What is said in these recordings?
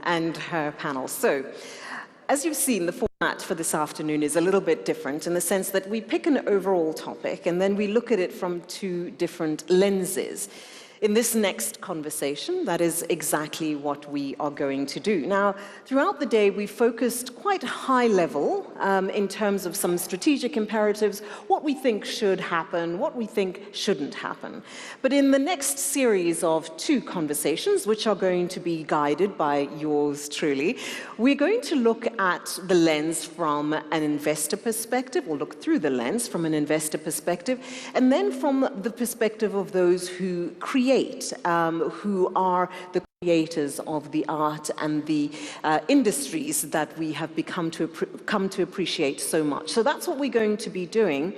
and her panel. So, as you've seen, the format for this afternoon is a little bit different in the sense that we pick an overall topic and then we look at it from two different lenses. In this next conversation, that is exactly what we are going to do. Now, throughout the day, we focused quite high level in terms of some strategic imperatives, what we think should happen, what we think shouldn't happen. But in the next series of two conversations, which are going to be guided by yours truly, we're going to look at the lens from an investor perspective, or look through the lens from an investor perspective, and then from the perspective of those who create, who are the creators of the art and the industries that we have come to appreciate so much. So that's what we're going to be doing.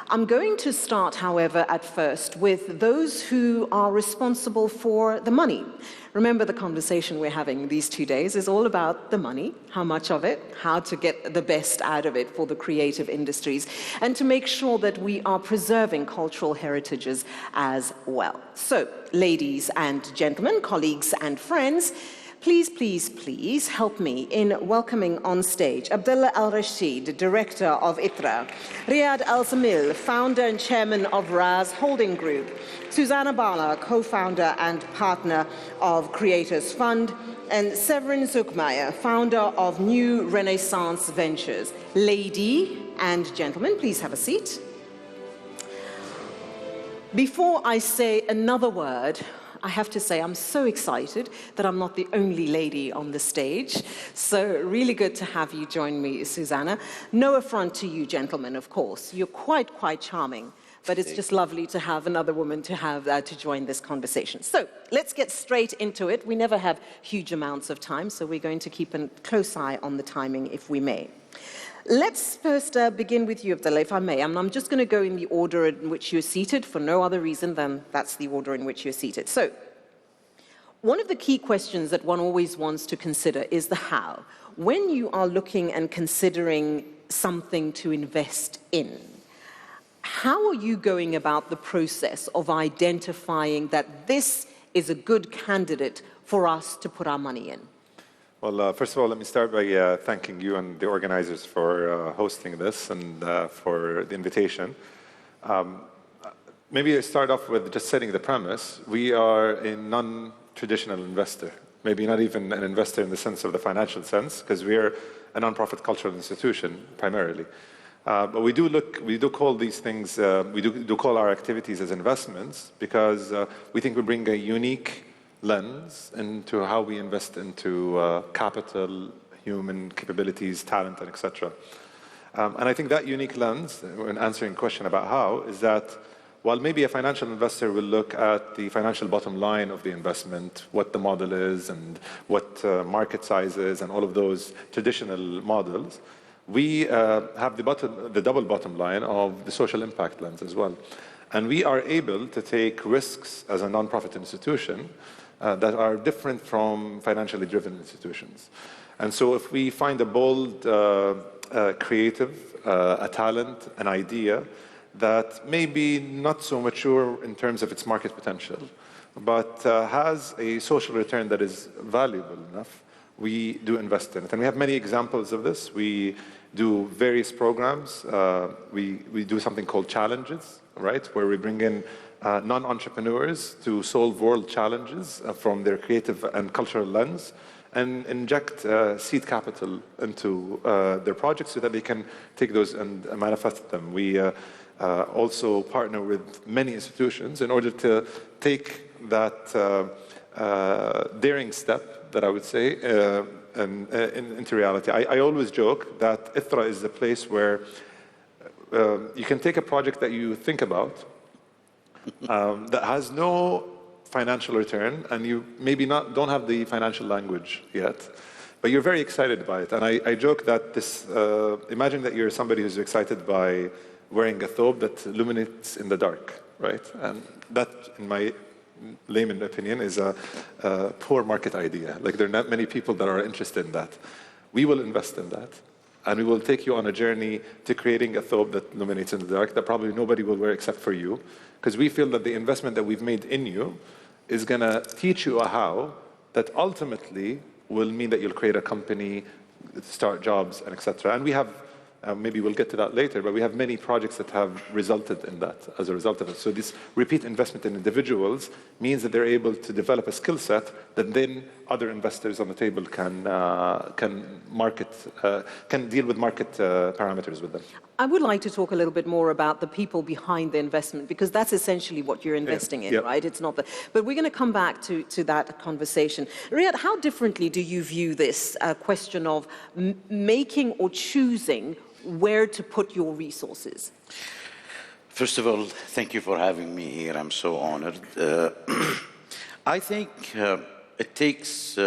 I'm going to start, however, at first with those who are responsible for the money. Remember, the conversation we're having these 2 days is all about the money, how much of it, how to get the best out of it for the creative industries, and to make sure that we are preserving cultural heritages as well. So, ladies and gentlemen, colleagues and friends, please, please, please help me in welcoming on stage Abdullah Al-Rashid, Director of Iثراء, Riyad Al-Zamil, Founder and Chairman of Raz Holding Group, Suzanna Bala, Co-Founder and Partner of Creators Fund, and Severin Zuckmeyer, Founder of New Renaissance Ventures. Lady and gentlemen, please have a seat. Before I say another word, I have to say I'm so excited that I'm not the only lady on the stage. So really good to have you join me, Suzanna. No affront to you gentlemen, of course. You're quite charming, but it's just lovely to have another woman to join this conversation. So let's get straight into it. We never have huge amounts of time, so we're going to keep a close eye on the timing if we may. Let's first begin with you, Abdullah, if I may. I'm just going to go in the order in which you're seated for no other reason than that's the order in which you're seated. So, one of the key questions that one always wants to consider is the how. When you are looking and considering something to invest in, how are you going about the process of identifying that this is a good candidate for us to put our money in? Well, first of all, let me start by thanking you and the organizers for hosting this and for the invitation. Maybe I start off with just setting the premise. We are a non-traditional investor, maybe not even an investor in the sense of the financial sense, because we are a non-profit cultural institution primarily. But we do call these things, we do call our activities as investments because we think we bring a unique lens into how we invest into capital, human capabilities, talent, and etc. And I think that unique lens, when answering a question about how, is that while maybe a financial investor will look at the financial bottom line of the investment, what the model is and what market size is and all of those traditional models, we have the double bottom line of the social impact lens as well. And we are able to take risks as a non-profit institution that are different from financially driven institutions. And so if we find a bold, creative, a talent, an idea that may be not so mature in terms of its market potential, but has a social return that is valuable enough, we do invest in it. And we have many examples of this. We do various programs. We do something called challenges, right, where we bring in non-entrepreneurs to solve world challenges from their creative and cultural lens and inject seed capital into their projects so that they can take those and manifest them. We also partner with many institutions in order to take that daring step that I would say into reality. I always joke that Iثراء is the place where you can take a project that you think about that has no financial return, and you maybe don't have the financial language yet, but you're very excited by it. And I joke that this, imagine that you're somebody who's excited by wearing a thobe that illuminates in the dark, right? And that, in my layman opinion, is a poor market idea. Like, there are not many people that are interested in that. We will invest in that. And we will take you on a journey to creating a thobe that illuminates in the dark that probably nobody will wear except for you. Because we feel that the investment that we've made in you is going to teach you a how that ultimately will mean that you'll create a company, start jobs, and etc. And we have, maybe we'll get to that later, but we have many projects that have resulted in that as a result of it. So this repeat investment in individuals means that they're able to develop a skill set that then other investors on the table can deal with market parameters with them. I would like to talk a little bit more about the people behind the investment, because that's essentially what you're investing in, right? It's not the, but we're going to come back to that conversation. Riyad, how differently do you view this question of making or choosing where to put your resources? First of all, thank you for having me here. I'm so honored. I think it takes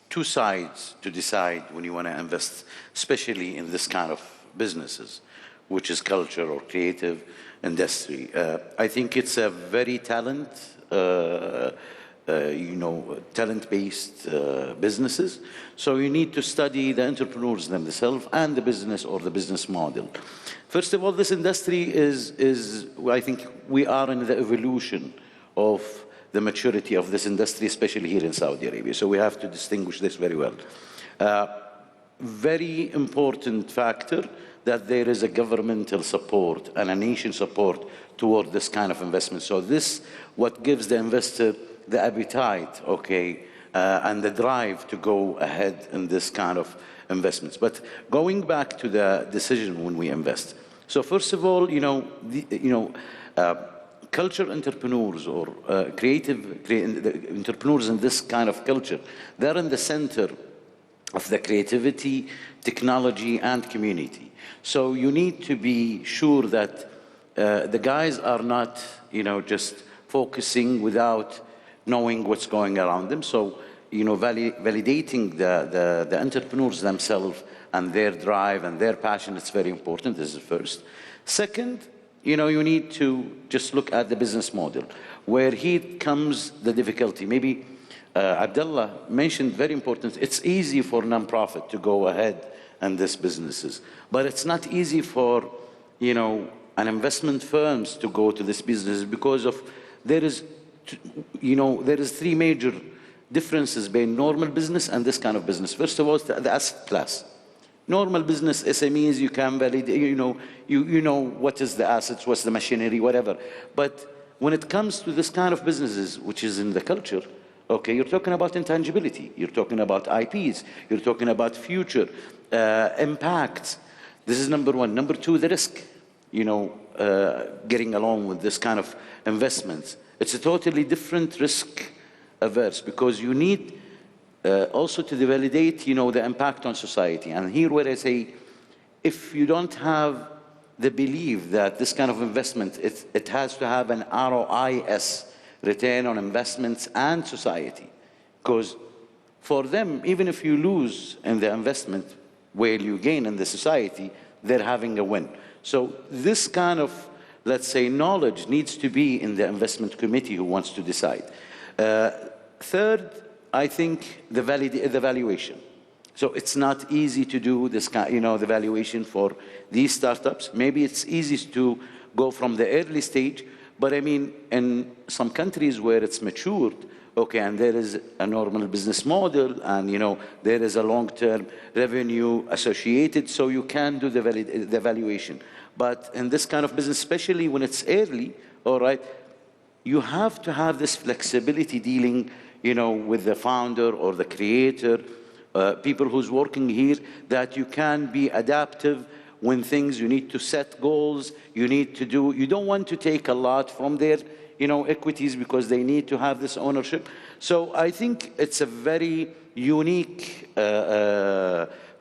two sides to decide when you want to invest, especially in this kind of businesses, which is culture or creative industry. I think it's a very talent-based businesses. So you need to study the entrepreneurs themselves and the business or the business model. First of all, this industry is I think we are in the evolution of the maturity of this industry, especially here in Saudi Arabia. So we have to distinguish this very well. Very important factor that there is a governmental support and a nation support toward this kind of investment. So this, what gives the investor the appetite, and the drive to go ahead in this kind of investments. But going back to the decision when we invest. So first of all, culture entrepreneurs or creative entrepreneurs in this kind of culture, they're in the center of the creativity, technology, and community. So you need to be sure that the guys are not, just focusing without knowing what's going around them. So, validating the entrepreneurs themselves and their drive and their passion, it's very important. This is first. Second, you need to just look at the business model, where here comes the difficulty. Maybe Abdullah mentioned very important, it's easy for non-profit to go ahead in these businesses, but it's not easy for, an investment firms to go to this business because of, there is three major differences between normal business and this kind of business. First of all, the asset class. Normal business, SMEs, you can validate, you know what is the assets, what's the machinery, whatever. But when it comes to this kind of businesses, which is in the culture, you're talking about intangibility, you're talking about IPs, you're talking about future impact. This is number one. Number two, the risk, getting along with this kind of investments. It's a totally different risk averse, because you need also to validate, the impact on society. And here where I say, if you don't have the belief that this kind of investment, it has to have an ROIS, return on investments and society. Because for them, even if you lose in the investment, where you gain in the society, they're having a win. So this kind of, let's say, knowledge needs to be in the investment committee who wants to decide. Third, I think the valuation. So it's not easy to do this kind, the valuation for these startups. Maybe it's easy to go from the early stage, but I mean, in some countries where it's matured, and there is a normal business model, and there is a long-term revenue associated, so you can do the valuation. But in this kind of business, especially when it's early, you have to have this flexibility dealing, with the founder or the creator, people who's working here, that you can be adaptive when you need to set goals, you don't want to take a lot from their, equities, because they need to have this ownership. So I think it's a very unique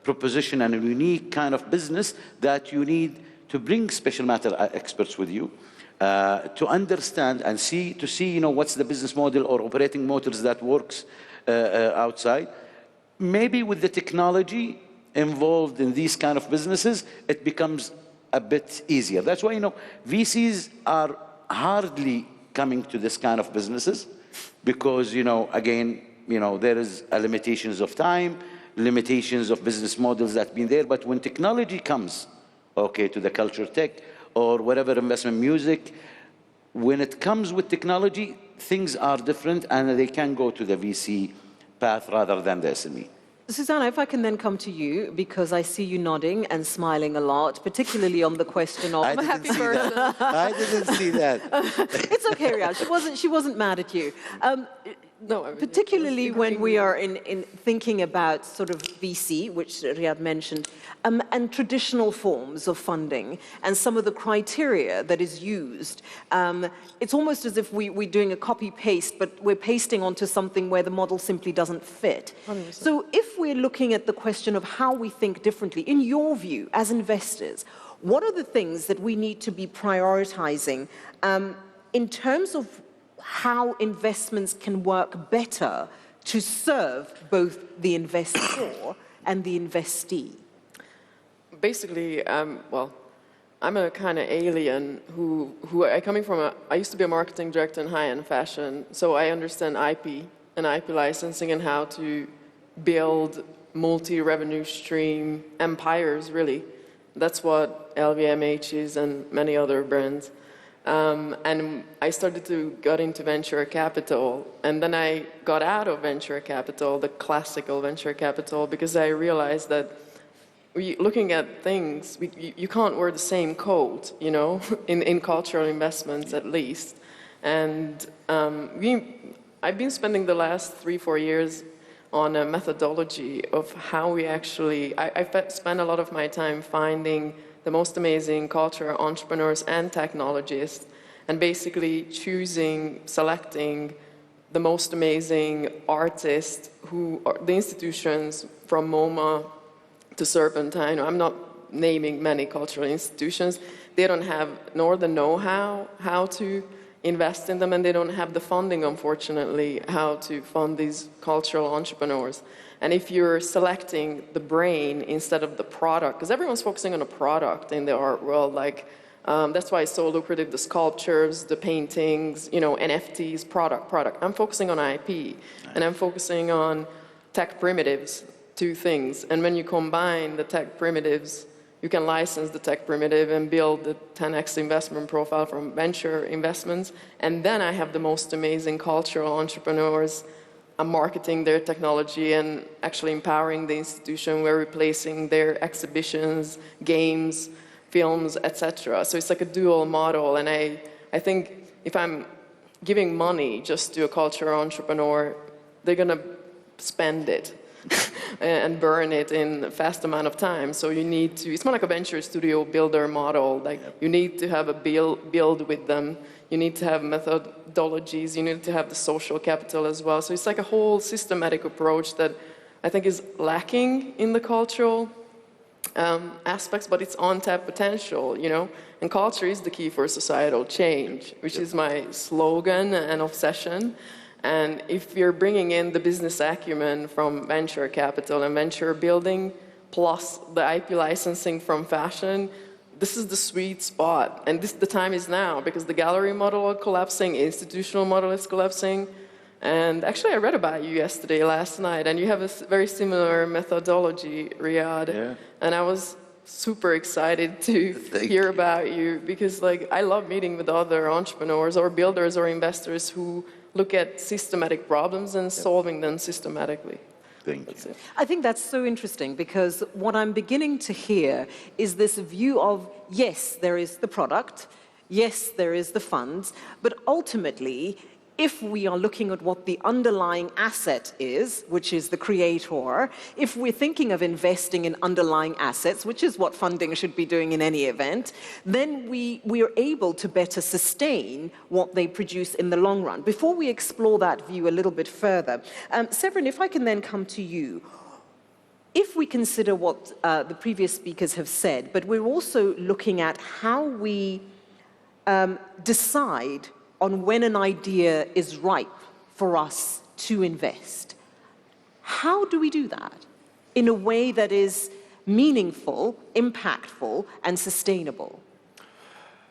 proposition and a unique kind of business that you need to bring special matter experts with you. To understand and see, what's the business model or operating motors that works outside. Maybe with the technology involved in these kind of businesses, it becomes a bit easier. That's why, VCs are hardly coming to this kind of businesses because, again, there is limitations of time, limitations of business models that have been there. But when technology comes, to the culture tech, or whatever investment, music, when it comes with technology, things are different and they can go to the VC path rather than the SME. Suzanna, if I can then come to you, because I see you nodding and smiling a lot, particularly on the question of... I didn't see that. I didn't see that. It's okay, Riyadh. She wasn't mad at you. No, particularly when we are in thinking about sort of VC, which Riyadh mentioned, and traditional forms of funding and some of the criteria that is used. It's almost as if we're doing a copy-paste, but we're pasting onto something where the model simply doesn't fit. 100%. So if we're looking at the question of how we think differently, in your view, as investors, what are the things that we need to be prioritizing in terms of how investments can work better to serve both the investor and the investee? Basically, well, I'm a kind of alien who coming from I used to be a marketing director in high-end fashion, so I understand IP and IP licensing and how to build multi-revenue stream empires, really. That's what LVMH is and many other brands. And I started to get into venture capital, and then I got out of venture capital, the classical venture capital, because I realized that looking at things, you can't wear the same coat, you know, in cultural investments at least. And I've been spending the last 3-4 years on a methodology of how we actually, I spent a lot of my time finding the most amazing cultural entrepreneurs and technologists, and basically selecting the most amazing artists who are the institutions from MoMA to Serpentine. I'm not naming many cultural institutions. They don't have nor the know-how how to invest in them, and they don't have the funding, unfortunately, how to fund these cultural entrepreneurs. And if you're selecting the brain instead of the product, because everyone's focusing on a product in the art world, like that's why it's so lucrative, the sculptures, the paintings, you know, NFTs, product. I'm focusing on IP, and I'm focusing on tech primitives, two things. And when you combine the tech primitives, you can license the tech primitive and build the 10x investment profile from venture investments. And then I have the most amazing cultural entrepreneurs. I'm marketing their technology and actually empowering the institution. We're replacing their exhibitions, games, films, etc. So it's like a dual model. And I think if I'm giving money just to a cultural entrepreneur, they're going to spend it and burn it in a fast amount of time. So you need to, it's more like a venture studio builder model. Like you need to have a build with them. You need to have methodologies. You need to have the social capital as well. So it's like a whole systematic approach that I think is lacking in the cultural aspects, but it's untapped potential, you know. And culture is the key for societal change, which is my slogan and obsession. And if you're bringing in the business acumen from venture capital and venture building, plus the IP licensing from fashion, this is the sweet spot. And the time is now, because the gallery model is collapsing, institutional model is collapsing. And actually, I read about you last night, and you have a very similar methodology, Riyadh. Yeah. And I was super excited to hear about you, because like I love meeting with other entrepreneurs or builders or investors who look at systematic problems and solving them systematically. Thank you. I think that's so interesting, because what I'm beginning to hear is this view of, yes, there is the product, yes, there is the funds, but ultimately, if we are looking at what the underlying asset is, which is the creator, if we're thinking of investing in underlying assets, which is what funding should be doing in any event, then we are able to better sustain what they produce in the long run. Before we explore that view a little bit further, Severin, if I can then come to you. If we consider what the previous speakers have said, but we're also looking at how we decide on when an idea is ripe for us to invest. How do we do that in a way that is meaningful, impactful, and sustainable?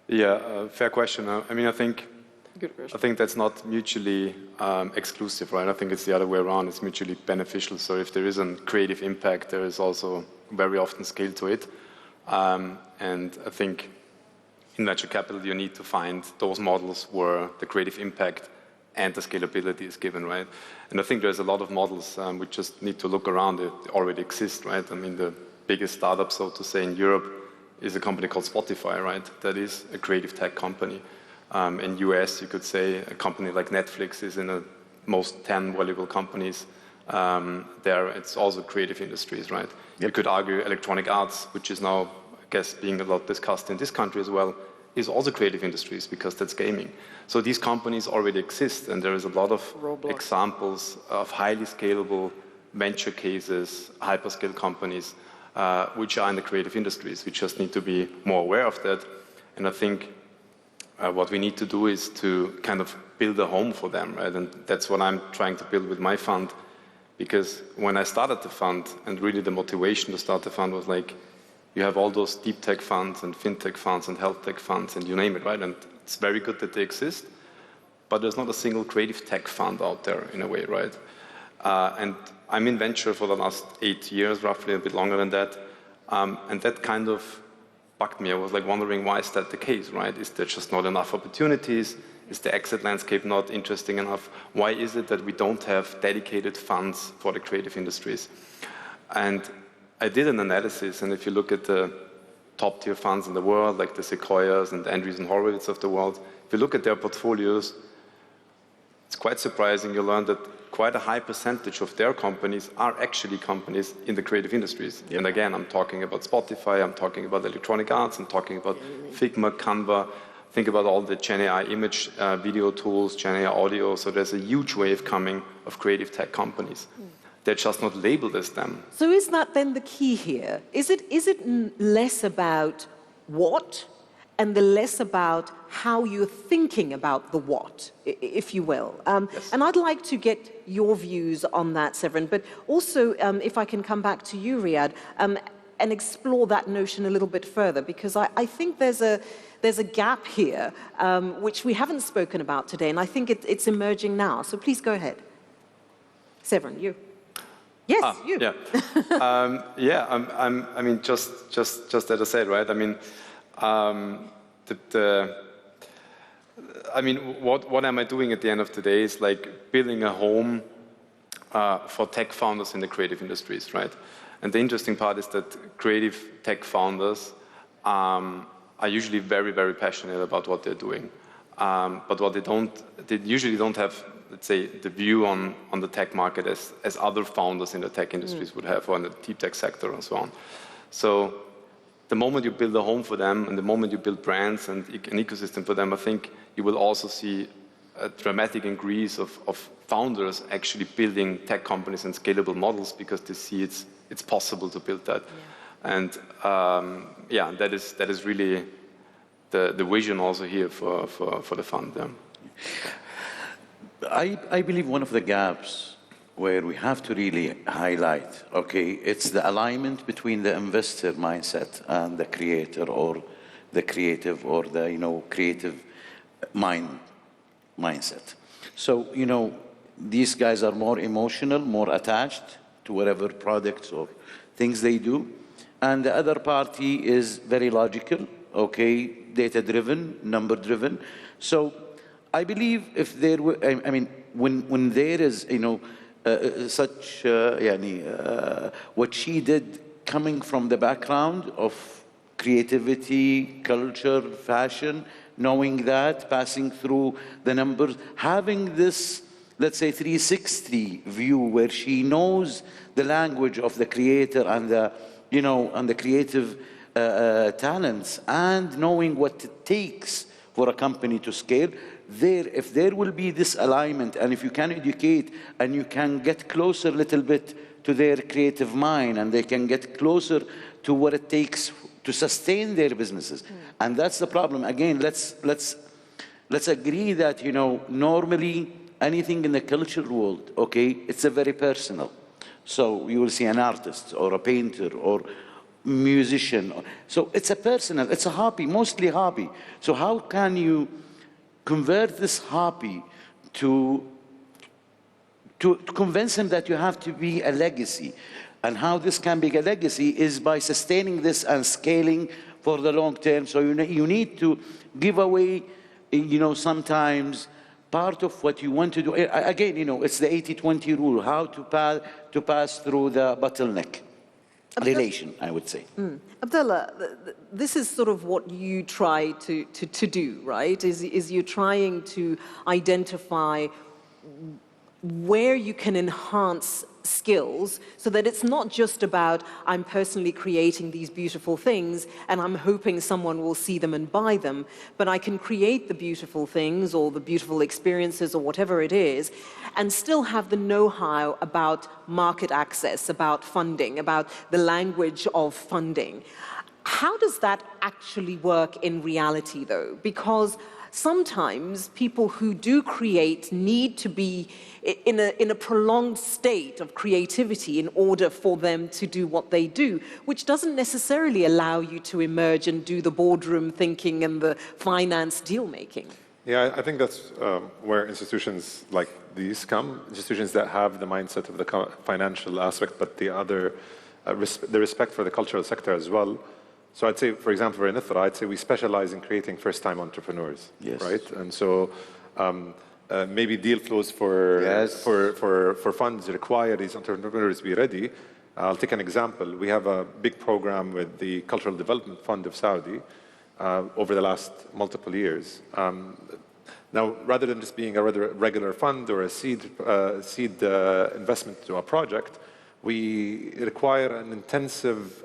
Yeah, fair question. I mean, I think that's not mutually exclusive, right? I think it's the other way around. It's mutually beneficial. So if there is a creative impact, there is also very often scale to it. And I think in venture capital, you need to find those models where the creative impact and the scalability is given, right? And I think there's a lot of models. We just need to look around. They already exist, right? I mean, the biggest startup, so to say, in Europe is a company called Spotify, right? That is a creative tech company. In US, you could say a company like Netflix is in the most 10 valuable companies. There, it's also creative industries, right? Yep. You could argue electronic arts, which is now, I guess, being a lot discussed in this country as well, is also creative industries because that's gaming. So these companies already exist, and there is a lot of examples of highly scalable venture cases, hyperscale companies, which are in the creative industries. We just need to be more aware of that. And I think what we need to do is to kind of build a home for them, right? And that's what I'm trying to build with my fund. Because when I started the fund, and really the motivation to start the fund was like, you have all those deep tech funds and fintech funds and health tech funds and you name it, right? And it's very good that they exist, but there's not a single creative tech fund out there in a way, right? And I'm in venture for the last 8 years, roughly, a bit longer than that. And that kind of bugged me. I was like wondering, why is that the case, right? Is there just not enough opportunities? Is the exit landscape not interesting enough? Why is it that we don't have dedicated funds for the creative industries? And I did an analysis, and if you look at the top tier funds in the world, like the Sequoias and the Andrews and Horowitz of the world, if you look at their portfolios, it's quite surprising. You learn that quite a high percentage of their companies are actually companies in the creative industries. Yep. And again, I'm talking about Spotify, I'm talking about electronic arts, I'm talking about Figma, Canva. Think about all the Gen AI image video tools, Gen AI audio. So there's a huge wave coming of creative tech companies. They're just not labeled as them. So is that then the key here? Is it less about what and the less about how you're thinking about the what, if you will? Yes. And I'd like to get your views on that, Severin, but also if I can come back to you, Riyadh, and explore that notion a little bit further, because I think there's a gap here which we haven't spoken about today, and I think it's emerging now. So please go ahead. Severin, you. Yes, you. Yeah, I mean, just as I said, right? I mean, what am I doing at the end of the day is like building a home for tech founders in the creative industries, right? And the interesting part is that creative tech founders are usually very, very passionate about what they're doing. But what they usually don't have, let's say, the view on the tech market as other founders in the tech industries would have, or in the deep tech sector and so on. So the moment you build a home for them and the moment you build brands and an ecosystem for them, I think you will also see a dramatic increase of founders actually building tech companies and scalable models because they see it's possible to build that. Yeah. And that is really the vision also here for the fund. Yeah. I believe one of the gaps where we have to really highlight, okay, it's the alignment between the investor mindset and the creator or the creative or the, creative mindset. So, these guys are more emotional, more attached to whatever products or things they do. And the other party is very logical, okay, data-driven, number-driven. So I believe if there were, when there is, such, what she did coming from the background of creativity, culture, fashion, knowing that, passing through the numbers, having this, let's say, 360 view where she knows the language of the creator and the, and the creative talents, and knowing what it takes for a company to scale. If there will be this alignment, and if you can educate and you can get closer a little bit to their creative mind, and they can get closer to what it takes to sustain their businesses. And that's the problem. Again, let's agree that, normally anything in the culture world, okay, it's a very personal. So you will see an artist or a painter or musician. So it's a personal, it's a hobby, mostly hobby. So how can you convert this hobby to convince him that you have to be a legacy? And how this can be a legacy is by sustaining this and scaling for the long term. So you need to give away, sometimes part of what you want to do, again, you know, it's the 80-20 rule, how to pass through the bottleneck relation, I would say. Abdullah, this is sort of what you try to do, right? Is you're trying to identify where you can enhance skills so that it's not just about I'm personally creating these beautiful things and I'm hoping someone will see them and buy them, but I can create the beautiful things or the beautiful experiences or whatever it is and still have the know-how about market access, about funding, about the language of funding. How does that actually work in reality though? Because sometimes people who do create need to be in a prolonged state of creativity in order for them to do what they do, which doesn't necessarily allow you to emerge and do the boardroom thinking and the finance deal making. Yeah, I think that's where institutions like these come, institutions that have the mindset of the financial aspect, but the other, the respect for the cultural sector as well. So I'd say, for example, in Ithra, I'd say we specialize in creating first-time entrepreneurs, right? And so maybe deal flows for funds require these entrepreneurs to be ready. I'll take an example. We have a big program with the Cultural Development Fund of Saudi over the last multiple years. Now, rather than just being a regular fund or a seed investment to a project, we require an intensive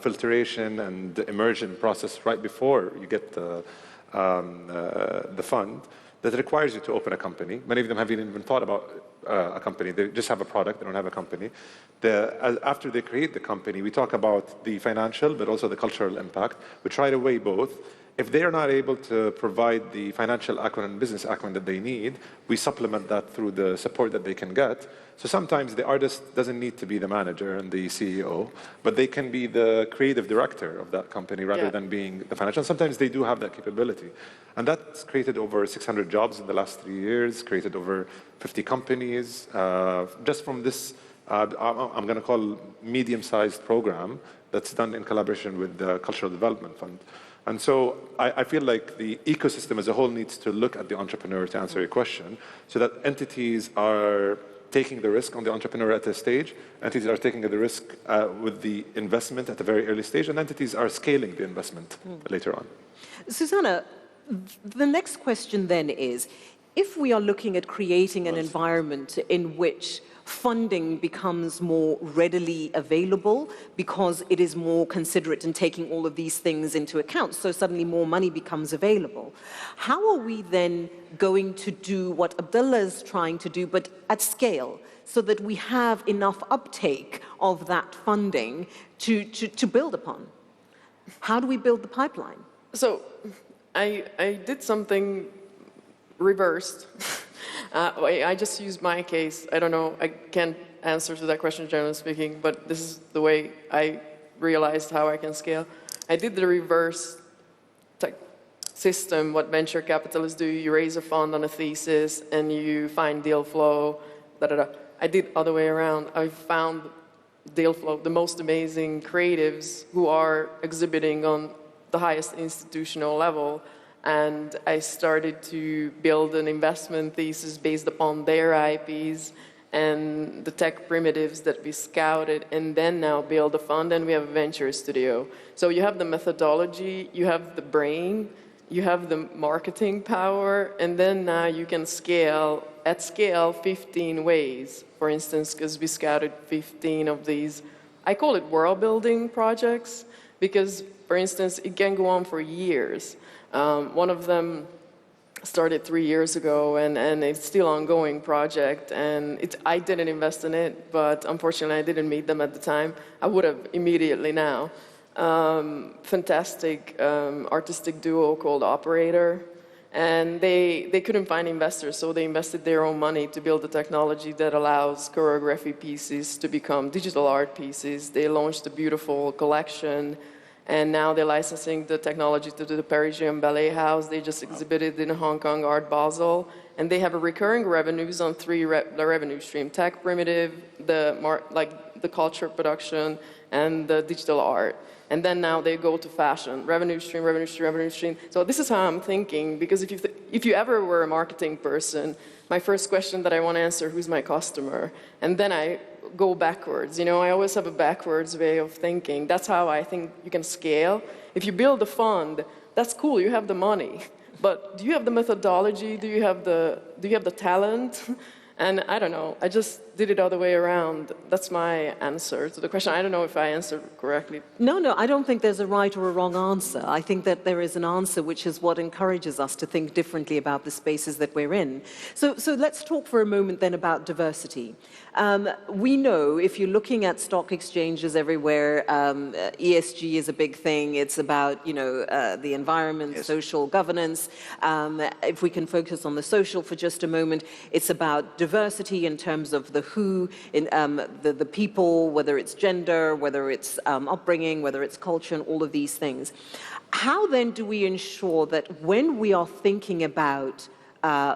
filtration and immersion process right before you get the fund that requires you to open a company. Many of them haven't even thought about a company. They just have a product, they don't have a company. After they create the company, we talk about the financial, but also the cultural impact. We try to weigh both. If they are not able to provide the financial acumen and business acumen that they need, we supplement that through the support that they can get. So sometimes the artist doesn't need to be the manager and the CEO, but they can be the creative director of that company rather than being the financial. Sometimes they do have that capability. And that's created over 600 jobs in the last 3 years, created over 50 companies, just from this, I'm going to call medium-sized program that's done in collaboration with the Cultural Development Fund. And so I feel like the ecosystem as a whole needs to look at the entrepreneur, to answer your question, so that entities are taking the risk on the entrepreneur at this stage, entities are taking the risk with the investment at a very early stage, and entities are scaling the investment later on. Suzanna, the next question then is, if we are looking at creating an environment in which funding becomes more readily available because it is more considerate in taking all of these things into account, so suddenly more money becomes available, how are we then going to do what Abdullah is trying to do, but at scale, so that we have enough uptake of that funding to build upon? How do we build the pipeline? So I did something reversed. I just used my case. I don't know, I can't answer to that question generally speaking, but this is the way I realized how I can scale. I did the reverse system, what venture capitalists do. You raise a fund on a thesis and you find deal flow, I did other way around. I found deal flow, the most amazing creatives who are exhibiting on the highest institutional level. And I started to build an investment thesis based upon their IPs and the tech primitives that we scouted, and then now build a fund, and we have a venture studio. So you have the methodology, you have the brain, you have the marketing power, and then now you can scale, at scale, 15 ways, for instance, because we scouted 15 of these. I call it world-building projects, because, for instance, it can go on for years. One of them started 3 years ago, and it's still an ongoing project. And I didn't invest in it, but unfortunately I didn't meet them at the time. I would have immediately now. Fantastic artistic duo called Operator. And they couldn't find investors, so they invested their own money to build a technology that allows choreography pieces to become digital art pieces. They launched a beautiful collection. And now they're licensing the technology to the Parisian Ballet House. They just exhibited in Hong Kong Art Basel. And they have a recurring revenues on three revenue stream: tech, primitive, the culture production, and the digital art. And then now they go to fashion, revenue stream, revenue stream, revenue stream. So this is how I'm thinking, because if you ever were a marketing person, my first question that I want to answer, who's my customer? And then I go backwards. I always have a backwards way of thinking. That's how I think you can scale. If you build a fund, that's cool, you have the money. But do you have the methodology? Do you have the talent? And I don't know, I just did it all the way around. That's my answer to the question. I don't know if I answered correctly. No, I don't think there's a right or a wrong answer. I think that there is an answer, which is what encourages us to think differently about the spaces that we're in. So let's talk for a moment then about diversity. We know if you're looking at stock exchanges everywhere, ESG is a big thing. It's about, the environment, yes, social governance. If we can focus on the social for just a moment, it's about diversity in terms of the who, in the people, whether it's gender, whether it's upbringing, whether it's culture, and all of these things. How then do we ensure that when we are thinking about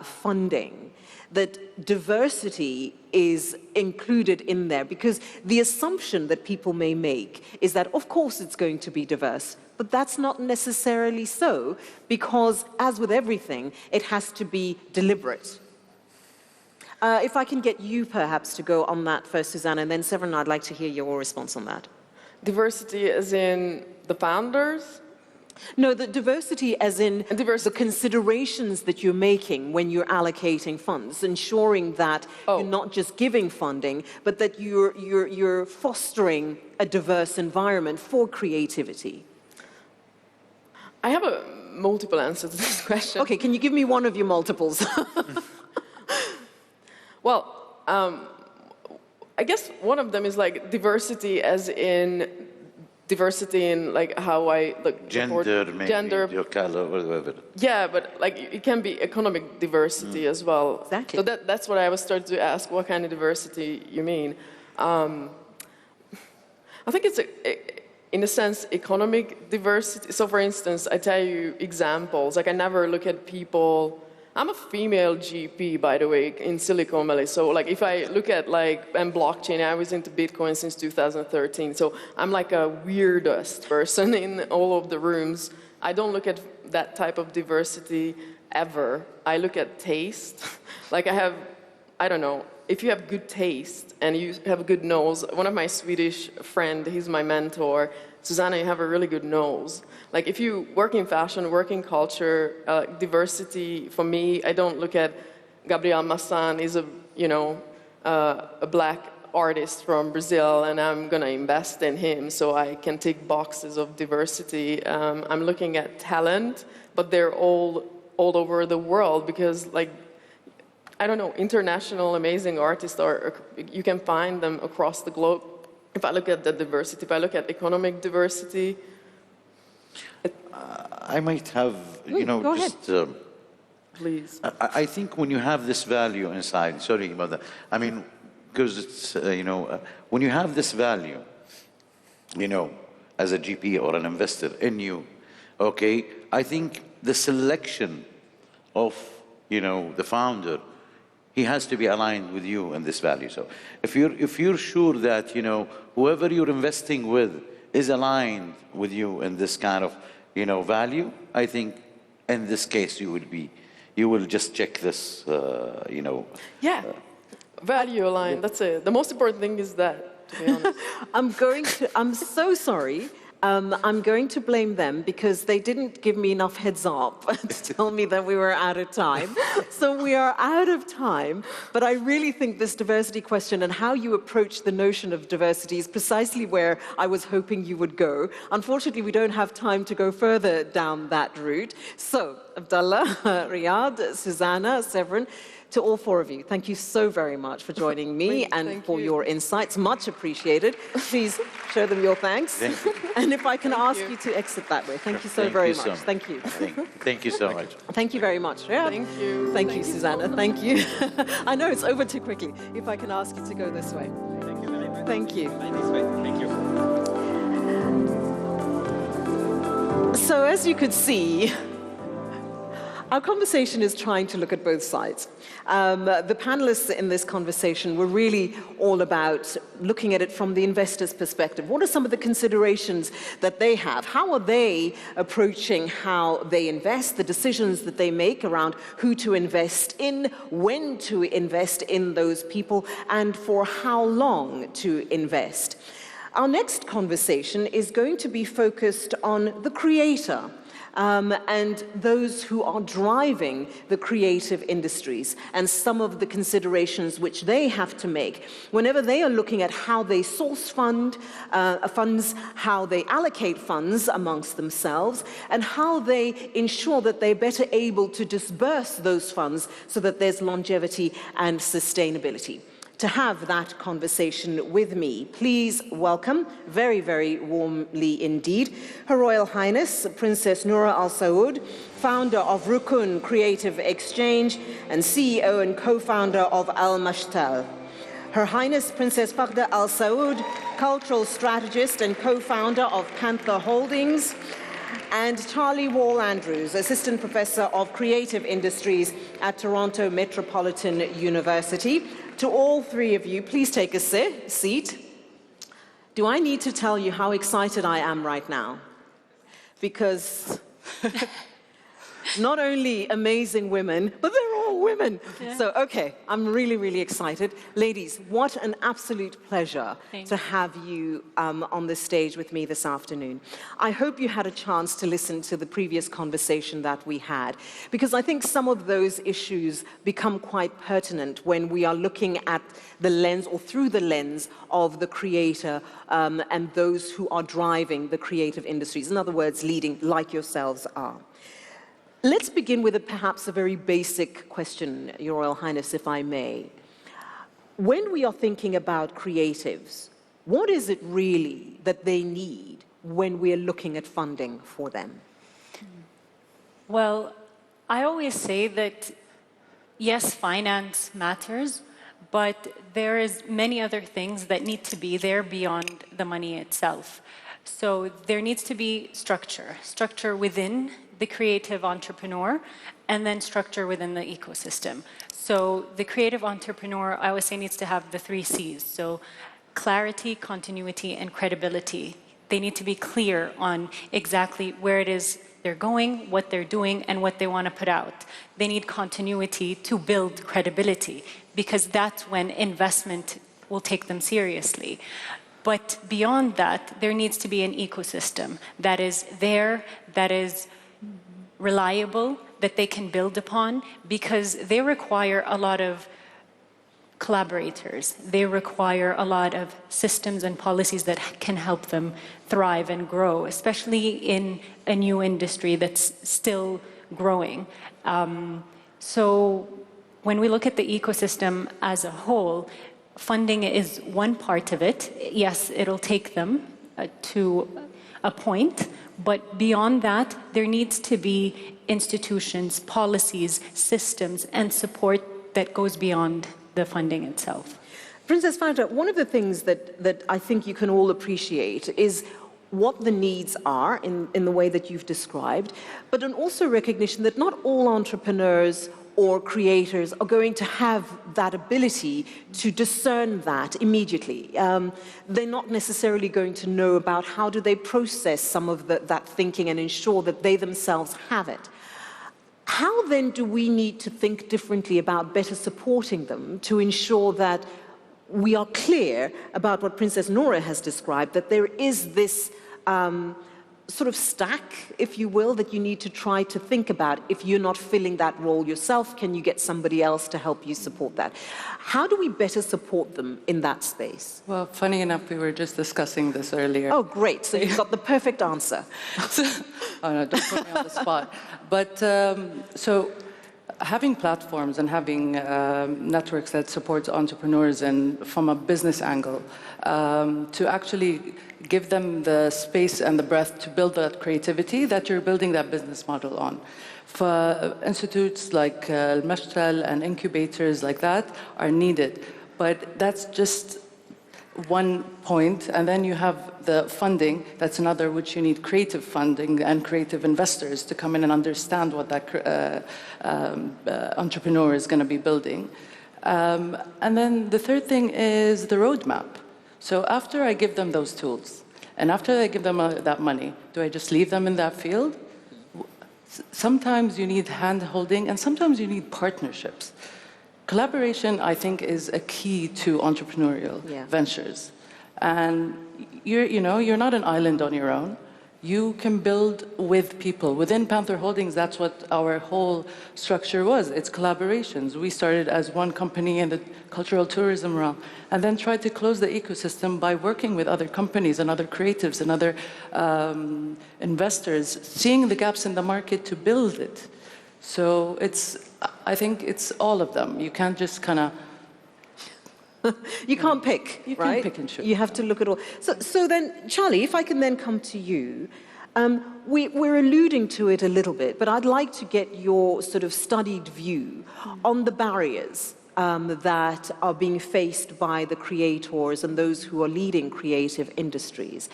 funding, that diversity is included in there? Because the assumption that people may make is that, of course, it's going to be diverse, but that's not necessarily so, because as with everything, it has to be deliberate. If I can get you perhaps to go on that first, Suzana, and then Severin, I'd like to hear your response on that. Diversity as in the founders? No, the diversity as in the considerations that you're making when you're allocating funds, ensuring that you're not just giving funding, but that you're fostering a diverse environment for creativity. I have a multiple answer to this question. Okay, can you give me one of your multiples? Well, I guess one of them is like diversity as in diversity in like how I like gender, maybe your color, whatever. Yeah, but like it can be economic diversity as well. Exactly. So that's what I was starting to ask. What kind of diversity you mean? I think it's in a sense economic diversity. So, for instance, I tell you examples. Like I never look at people. I'm a female GP, by the way, in Silicon Valley. So, like, if I look at, and blockchain, I was into Bitcoin since 2013. So, I'm like a weirdest person in all of the rooms. I don't look at that type of diversity ever. I look at taste. Like, I don't know, if you have good taste and you have a good nose, one of my Swedish friend, he's my mentor, Suzana, you have a really good nose. Like if you work in fashion, work in culture, diversity, for me, I don't look at Gabriel Massan is a black artist from Brazil and I'm gonna invest in him so I can tick boxes of diversity. I'm looking at talent, but they're all over the world because I don't know, international amazing artists you can find them across the globe. If I look at the diversity, if I look at economic diversity. I might have, go just... Please. I think when you have this value inside, sorry about that, I mean, because it's, when you have this value, as a GP or an investor in you, okay, I think the selection of, the founder, he has to be aligned with you in this value. So if you're sure that, whoever you're investing with is aligned with you in this kind of, value, I think in this case you will just check this, Yeah, value aligned, that's it. The most important thing is that, to be honest. I'm so sorry. I'm going to blame them because they didn't give me enough heads up to tell me that we were out of time. So we are out of time, but I really think this diversity question and how you approach the notion of diversity is precisely where I was hoping you would go. Unfortunately, we don't have time to go further down that route. So, Abdallah, Riyadh, Suzana, Severin, to all four of you, thank you so very much for joining me and for your insights. Much appreciated. Please show them your thanks. Thank you. And if I can ask you to exit that way. Thank you so very much. Thank you. Thank you so much. Thank you very much. Yeah. Thank you. Thank you, Suzana. Thank you. I know it's over too quickly. If I can ask you to go this way. Thank you very much. Thank you. Thank you. So as you could see, our conversation is trying to look at both sides. The panelists in this conversation were really all about looking at it from the investor's perspective. What are some of the considerations that they have? How are they approaching how they invest, the decisions that they make around who to invest in, when to invest in those people, and for how long to invest? Our next conversation is going to be focused on the creator, and those who are driving the creative industries and some of the considerations which they have to make whenever they are looking at how they source funds, how they allocate funds amongst themselves, and how they ensure that they're better able to disperse those funds so that there's longevity and sustainability. To have that conversation with me, please welcome, very, very warmly indeed, Her Royal Highness Princess Noura Al Saud, founder of Rukun Creative Exchange and CEO and co-founder of Al Mashtal. Her Highness Princess Fakhda Al Saud, cultural strategist and co-founder of Panther Holdings, and Charlie Wall-Andrews, Assistant Professor of Creative Industries at Toronto Metropolitan University. To all three of you, please take a seat. Do I need to tell you how excited I am right now? Because not only amazing women, but they're all women. Yeah. So, okay, I'm really, really excited. Ladies, what an absolute pleasure to have you on the stage with me this afternoon. I hope you had a chance to listen to the previous conversation that we had, because I think some of those issues become quite pertinent when we are looking at the lens or through the lens of the creator and those who are driving the creative industries. In other words, leading like yourselves are. Let's begin with perhaps a very basic question, Your Royal Highness, if I may. When we are thinking about creatives, what is it really that they need when we are looking at funding for them? Well, I always say that, yes, finance matters, but there is many other things that need to be there beyond the money itself. So there needs to be structure within the creative entrepreneur, and then structure within the ecosystem. So the creative entrepreneur, I always say, needs to have the 3 C's. So clarity, continuity, and credibility. They need to be clear on exactly where it is they're going, what they're doing, and what they want to put out. They need continuity to build credibility, because that's when investment will take them seriously. But beyond that, there needs to be an ecosystem that is there, that is reliable, that they can build upon, because they require a lot of collaborators. They require a lot of systems and policies that can help them thrive and grow, especially in a new industry that's still growing. So when we look at the ecosystem as a whole, funding is one part of it. Yes, it'll take them to a point, but beyond that, there needs to be institutions, policies, systems, and support that goes beyond the funding itself. Princess Fakhda, one of the things that I think you can all appreciate is what the needs are in the way that you've described, but an also recognition that not all entrepreneurs or creators are going to have that ability to discern that immediately. They're not necessarily going to know about how do they process some of that thinking and ensure that they themselves have it. How then do we need to think differently about better supporting them to ensure that we are clear about what Princess Noura has described, that there is this sort of stack, if you will, that you need to try to think about. If you're not filling that role yourself, can you get somebody else to help you support that? How do we better support them in that space? Well, funny enough, we were just discussing this earlier. Oh, great. So you've got the perfect answer. Oh, no, don't put me on the spot. But so having platforms and having networks that supports entrepreneurs and from a business angle to actually give them the space and the breadth to build that creativity that you're building that business model on. For institutes like Al-Mashtal and incubators like that are needed, but that's just one point, and then you have the funding, that's another, which you need creative funding and creative investors to come in and understand what that entrepreneur is going to be building. And then the third thing is the roadmap. So after I give them those tools, and after I give them that money, do I just leave them in that field? Sometimes you need hand-holding, and sometimes you need partnerships. Collaboration, I think, is a key to entrepreneurial ventures. And you're not an island on your own. You can build with people. Within Panther Holdings, that's what our whole structure was. It's collaborations. We started as one company in the cultural tourism realm, and then tried to close the ecosystem by working with other companies and other creatives and other investors, seeing the gaps in the market to build it. So I think it's all of them. You can't just kind of... You can't pick, you right? can't pick and choose. You have to look at all. So then, Charlie, if I can then come to you, we're alluding to it a little bit, but I'd like to get your sort of studied view on the barriers that are being faced by the creators and those who are leading creative industries.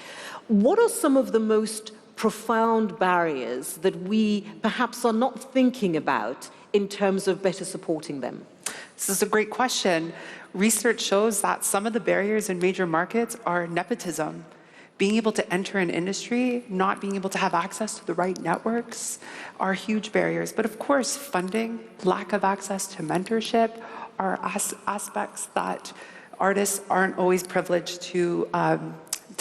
What are some of the most profound barriers that we perhaps are not thinking about in terms of better supporting them? This is a great question. Research shows that some of the barriers in major markets are nepotism. Being able to enter an industry, not being able to have access to the right networks are huge barriers. But of course, funding, lack of access to mentorship are aspects that artists aren't always privileged to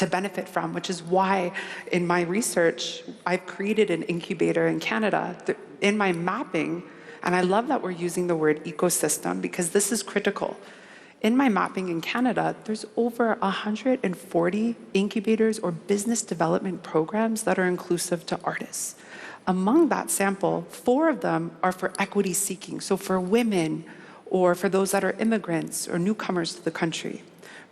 benefit from, which is why in my research, I've created an incubator in Canada. In my mapping, and I love that we're using the word ecosystem because this is critical. In my mapping in Canada, there's over 140 incubators or business development programs that are inclusive to artists. Among that sample, 4 of them are for equity seeking, so for women or for those that are immigrants or newcomers to the country,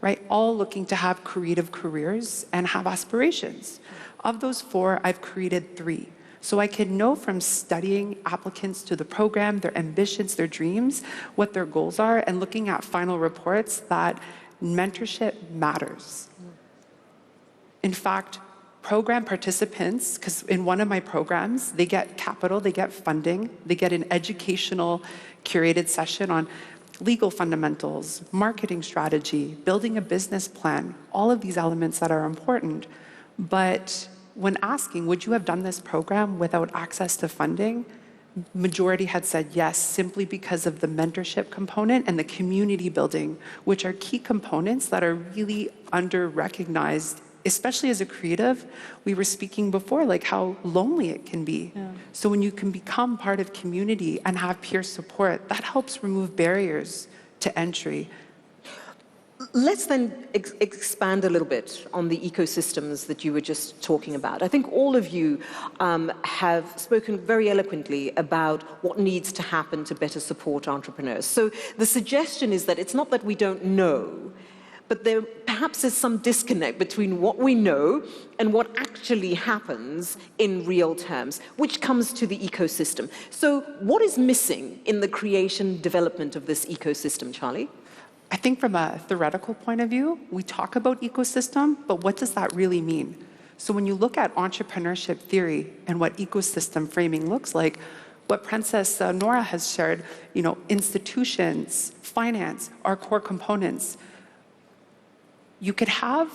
right? All looking to have creative careers and have aspirations. Of those 4, I've created 3. So I can know from studying applicants to the program, their ambitions, their dreams, what their goals are, and looking at final reports that mentorship matters. In fact, program participants, because in one of my programs, they get capital, they get funding, they get an educational curated session on legal fundamentals, marketing strategy, building a business plan, all of these elements that are important. But when asking, would you have done this program without access to funding? Majority had said yes, simply because of the mentorship component and the community building, which are key components that are really under-recognized, especially as a creative. We were speaking before, like how lonely it can be. Yeah. So when you can become part of community and have peer support, that helps remove barriers to entry. Let's then expand a little bit on the ecosystems that you were just talking about. I think all of you have spoken very eloquently about what needs to happen to better support entrepreneurs. So the suggestion is that it's not that we don't know, but there perhaps is some disconnect between what we know and what actually happens in real terms, which comes to the ecosystem. So what is missing in the creation, development of this ecosystem, Charlie? I think from a theoretical point of view, we talk about ecosystem, but what does that really mean? So when you look at entrepreneurship theory and what ecosystem framing looks like, what Princess Nora has shared, institutions, finance are core components. You cannot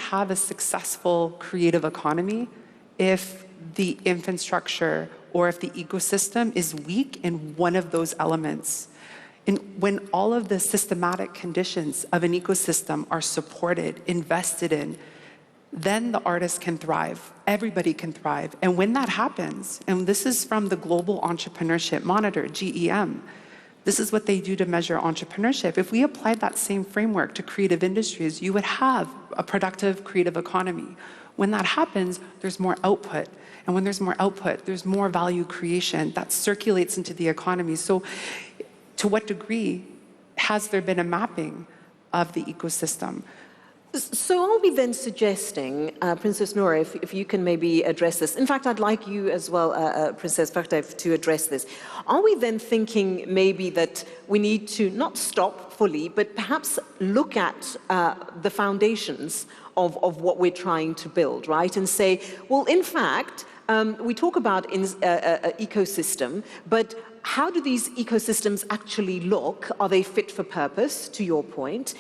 have a successful creative economy if the infrastructure or if the ecosystem is weak in one of those elements. And when all of the systematic conditions of an ecosystem are supported, invested in, then the artist can thrive. Everybody can thrive. And when that happens, and this is from the Global Entrepreneurship Monitor, GEM, this is what they do to measure entrepreneurship. If we applied that same framework to creative industries, you would have a productive creative economy. When that happens, there's more output. And when there's more output, there's more value creation that circulates into the economy. So to what degree has there been a mapping of the ecosystem? So are we then suggesting, Princess Noura, if you can maybe address this. In fact, I'd like you as well, Princess Fakhreh, to address this. Are we then thinking maybe that we need to not stop fully, but perhaps look at the foundations of what we're trying to build, right? And say, well, in fact, we talk about ecosystem, but how do these ecosystems actually look? Are they fit for purpose, to your point?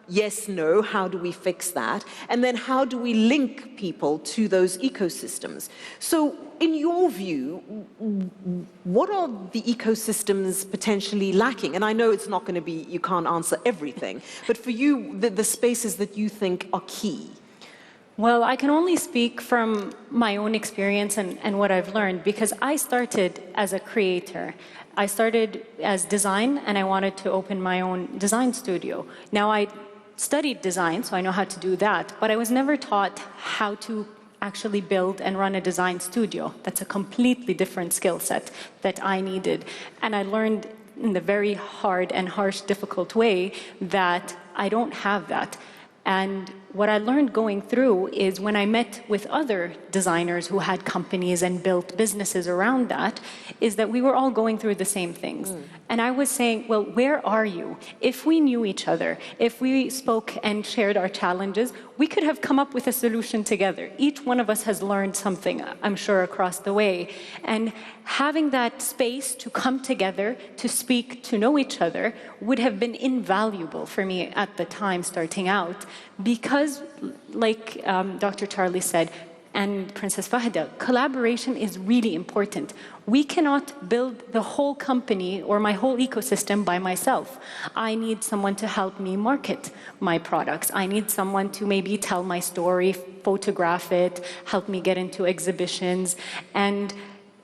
Yes, no, how do we fix that? And then how do we link people to those ecosystems? So in your view, what are the ecosystems potentially lacking? And I know it's not going to be, you can't answer everything, but for you, the spaces that you think are key. Well, I can only speak from my own experience and what I've learned, because I started as a creator. I started as design, and I wanted to open my own design studio. Now, I studied design, so I know how to do that, but I was never taught how to actually build and run a design studio. That's a completely different skill set that I needed. And I learned in the very hard and harsh, difficult way that I don't have that. And what I learned going through is when I met with other designers who had companies and built businesses around that, is that we were all going through the same things. And I was saying, well, where are you? If we knew each other, if we spoke and shared our challenges, we could have come up with a solution together. Each one of us has learned something, I'm sure, across the way. And having that space to come together, to speak, to know each other, would have been invaluable for me at the time starting out. Because, like Dr. Charlie said, and Princess Fakhreh, collaboration is really important. We cannot build the whole company or my whole ecosystem by myself. I need someone to help me market my products. I need someone to maybe tell my story, photograph it, help me get into exhibitions. And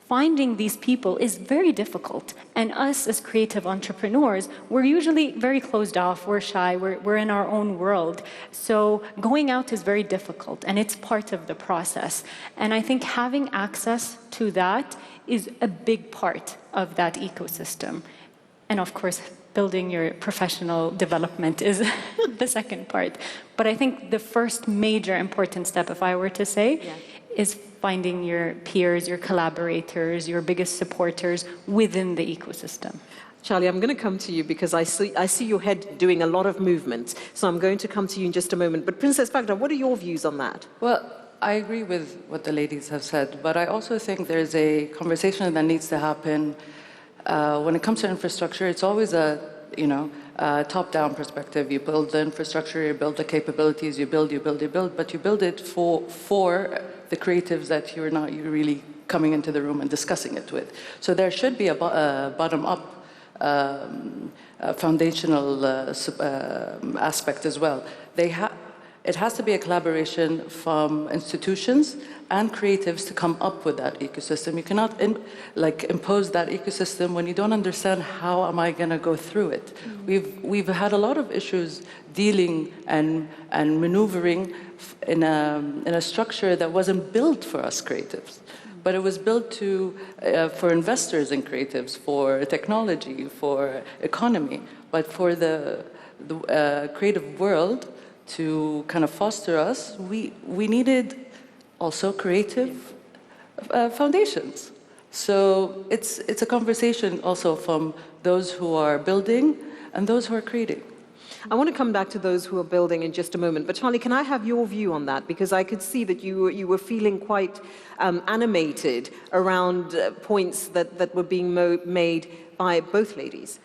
finding these people is very difficult. And us as creative entrepreneurs, we're usually very closed off, we're shy, we're in our own world. So going out is very difficult, and it's part of the process. And I think having access to that is a big part of that ecosystem. And of course, building your professional development is the second part. But I think the first major important step, if I were to say, is finding your peers, your collaborators, your biggest supporters within the ecosystem. Charlie, I'm going to come to you because I see your head doing a lot of movement. So I'm going to come to you in just a moment. But Princess Fakhreh, what are your views on that? Well, I agree with what the ladies have said, but I also think there's a conversation that needs to happen. When it comes to infrastructure, it's always a top-down perspective. You build the infrastructure, you build the capabilities, you build, but you build it for the creatives that you're really coming into the room and discussing it with. So there should be a bottom-up foundational aspect as well. It has to be a collaboration from institutions and creatives to come up with that ecosystem. You cannot impose that ecosystem when you don't understand how am I going to go through it. We've had a lot of issues dealing and maneuvering in a structure that wasn't built for us creatives, but it was built for investors in creatives, for technology, for economy, but for the creative world to kind of foster us, we needed also creative foundations. So it's a conversation also from those who are building and those who are creating. I want to come back to those who are building in just a moment. But Charlie, can I have your view on that? Because I could see that you were feeling quite animated around points that were being made by both ladies.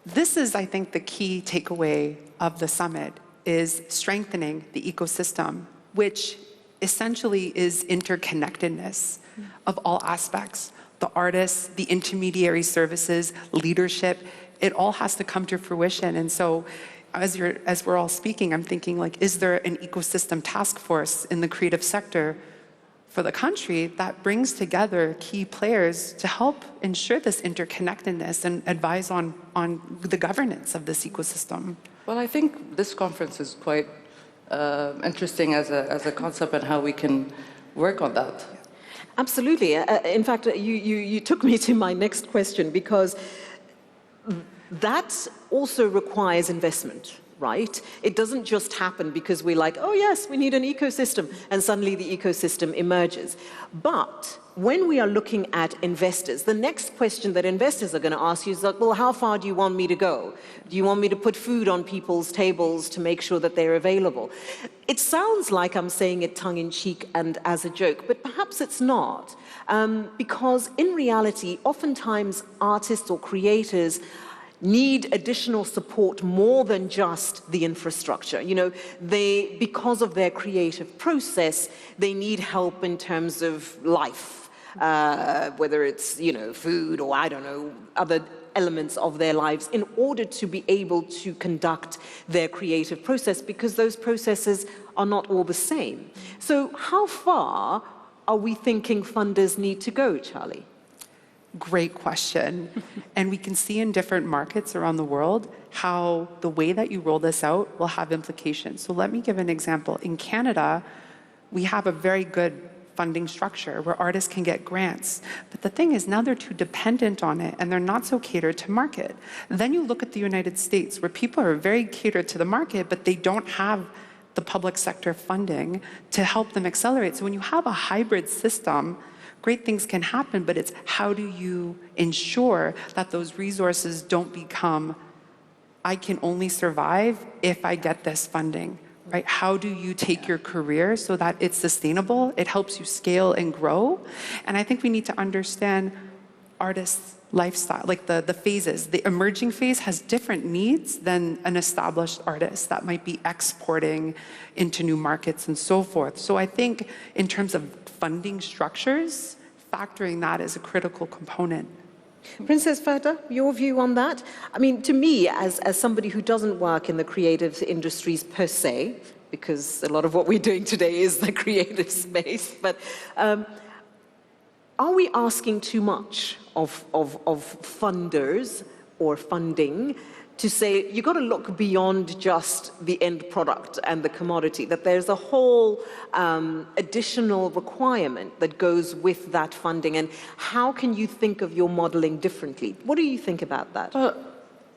This is, I think, the key takeaway of the summit, is strengthening the ecosystem, which essentially is interconnectedness of all aspects. The artists, the intermediary services, leadership, it all has to come to fruition. And so as we're all speaking, I'm thinking, is there an ecosystem task force in the creative sector for the country that brings together key players to help ensure this interconnectedness and advise on the governance of this ecosystem? Well, I think this conference is quite interesting as a concept and how we can work on that. Absolutely. In fact, you took me to my next question, because that also requires investment, right? It doesn't just happen because we're like, oh yes, we need an ecosystem, and suddenly the ecosystem emerges. But when we are looking at investors, the next question that investors are going to ask you is like, well, how far do you want me to go? Do you want me to put food on people's tables to make sure that they're available? It sounds like I'm saying it tongue-in-cheek and as a joke, but perhaps it's not. Because in reality, oftentimes artists or creators need additional support more than just the infrastructure. You know, because of their creative process, they need help in terms of life. Whether it's, you know, food or, I don't know, other elements of their lives in order to be able to conduct their creative process, because those processes are not all the same. So how far are we thinking funders need to go, Charlie? Great question. And we can see in different markets around the world how the way that you roll this out will have implications. So let me give an example. In Canada, we have a very good funding structure where artists can get grants. But the thing is, now they're too dependent on it and they're not so catered to market. Then you look at the United States where people are very catered to the market, but they don't have the public sector funding to help them accelerate. So when you have a hybrid system, great things can happen, but it's how do you ensure that those resources don't become, I can only survive if I get this funding. Right? How do you take your career so that it's sustainable? It helps you scale and grow. And I think we need to understand artists' lifestyle, like the phases. The emerging phase has different needs than an established artist that might be exporting into new markets and so forth. So I think in terms of funding structures, factoring that is a critical component. Princess Ferda, your view on that? I mean, to me, as somebody who doesn't work in the creative industries per se, because a lot of what we're doing today is the creative space, but are we asking too much of funders or funding to say, you've got to look beyond just the end product and the commodity, that there's a whole additional requirement that goes with that funding, and how can you think of your modeling differently? What do you think about that? Well,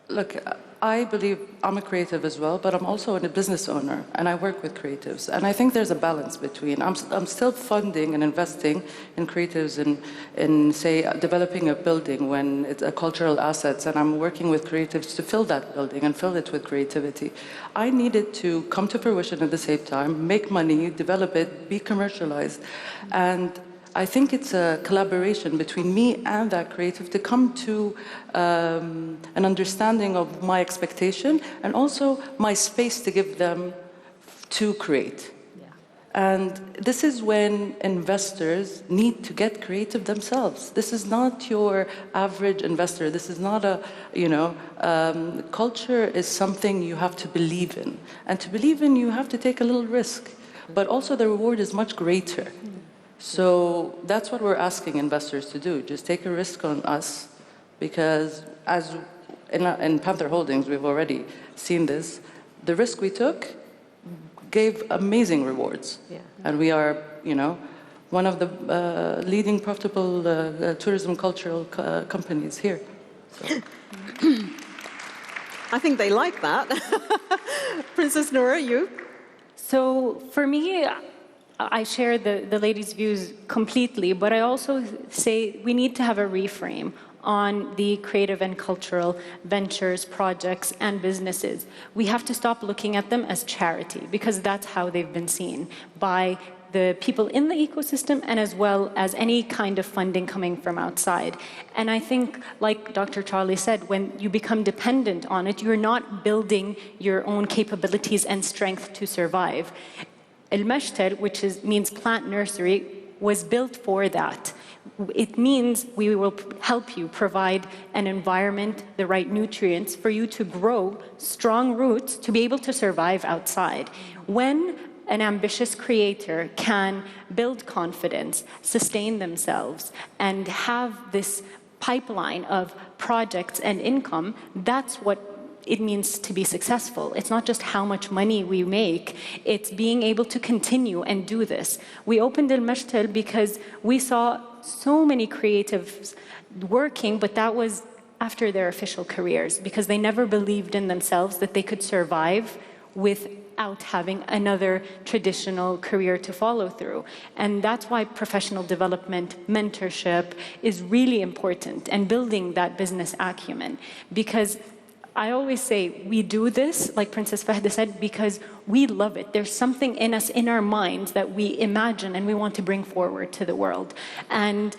look, I believe I'm a creative as well, but I'm also a business owner, and I work with creatives. And I think there's a balance between, I'm still funding and investing in creatives in say, developing a building when it's a cultural assets, and I'm working with creatives to fill that building and fill it with creativity. I needed to come to fruition at the same time, make money, develop it, be commercialized. And I think it's a collaboration between me and that creative to come to an understanding of my expectation and also my space to give them to create. Yeah. And this is when investors need to get creative themselves. This is not your average investor. This is not a, culture is something you have to believe in. And to believe in, you have to take a little risk. But also the reward is much greater. So that's what we're asking investors to do. Just take a risk on us, because as in Panther Holdings, we've already seen this. The risk we took gave amazing rewards. Yeah. And we are, one of the leading profitable tourism cultural companies here. So. I think they like that. Princess Noura, you? So for me, I share the ladies' views completely, but I also say we need to have a reframe on the creative and cultural ventures, projects, and businesses. We have to stop looking at them as charity, because that's how they've been seen by the people in the ecosystem and as well as any kind of funding coming from outside. And I think, like Dr. Charlie said, when you become dependent on it, you're not building your own capabilities and strength to survive. المشتل, which means plant nursery, was built for that. It means we will help you provide an environment, the right nutrients for you to grow strong roots to be able to survive outside. When an ambitious creator can build confidence, sustain themselves, and have this pipeline of projects and income, that's what it means to be successful. It's not just how much money we make, it's being able to continue and do this. We opened Al-Mashtal because we saw so many creatives working, but that was after their official careers, because they never believed in themselves that they could survive without having another traditional career to follow through. And that's why professional development, mentorship is really important, and building that business acumen. Because I always say we do this, like Princess Fahda said, because we love it. There's something in us, in our minds, that we imagine and we want to bring forward to the world. And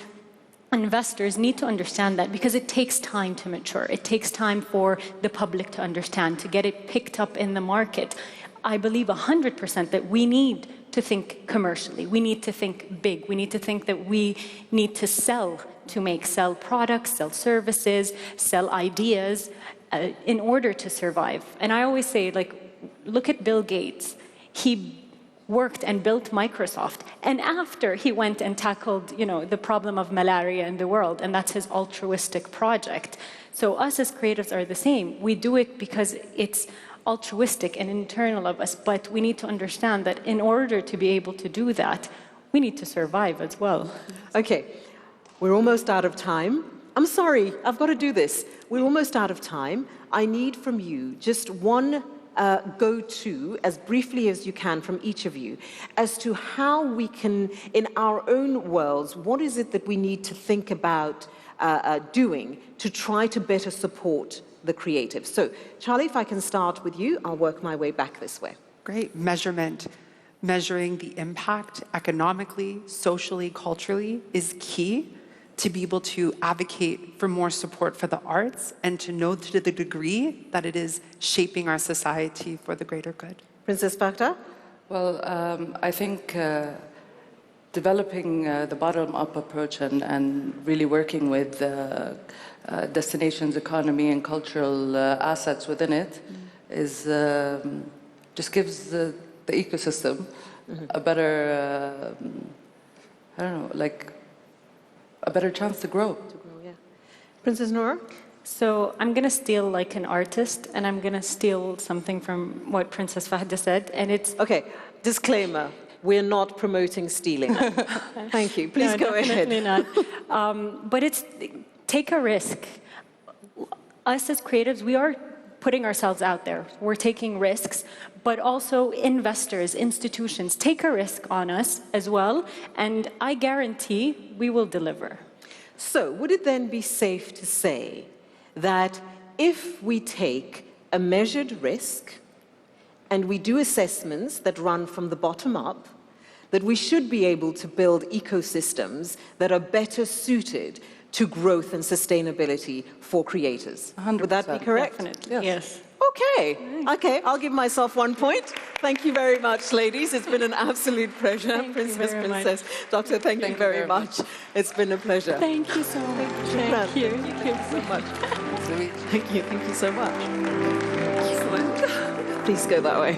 investors need to understand that, because it takes time to mature. It takes time for the public to understand, to get it picked up in the market. I believe 100% that we need to think commercially. We need to think big. We need to think that we need to sell products, sell services, sell ideas in order to survive. And I always say, like, look at Bill Gates. He worked and built Microsoft, and after he went and tackled, the problem of malaria in the world, and that's his altruistic project. So us as creatives are the same. We do it because it's altruistic and internal of us, but we need to understand that in order to be able to do that, we need to survive as well. Okay, we're almost out of time. I'm sorry, I've got to do this. We're almost out of time. I need from you just one go-to, as briefly as you can, from each of you, as to how we can, in our own worlds, what is it that we need to think about doing to try to better support the creatives? So, Charlie, if I can start with you, I'll work my way back this way. Great. Measurement. Measuring the impact economically, socially, culturally is key to be able to advocate for more support for the arts and to know to the degree that it is shaping our society for the greater good. Princess Fahda? Well, I think developing the bottom-up approach and really working with destinations, economy, and cultural assets within it is just gives the ecosystem a better, a better chance to grow. Yeah. Princess Noor? So I'm going to steal like an artist, and I'm going to steal something from what Princess Fahda said, and it's... Okay, disclaimer. We're not promoting stealing. Thank you. Please go ahead. Definitely not. But it's take a risk. Us as creatives, we are putting ourselves out there. We're taking risks, but also investors, institutions, take a risk on us as well, and I guarantee we will deliver. So would it then be safe to say that if we take a measured risk and we do assessments that run from the bottom up, that we should be able to build ecosystems that are better suited to growth and sustainability for creators? 100%. Would that be correct? Definitely, yes. Okay, I'll give myself 1 point. Thank you very much, ladies. It's been an absolute pleasure. Thank Princess, you very Princess. much. Doctor, thank you very much. It's been a pleasure. Thank you so much. Thank you. Thank you so much. Thank you so much. Excellent. Please go that way.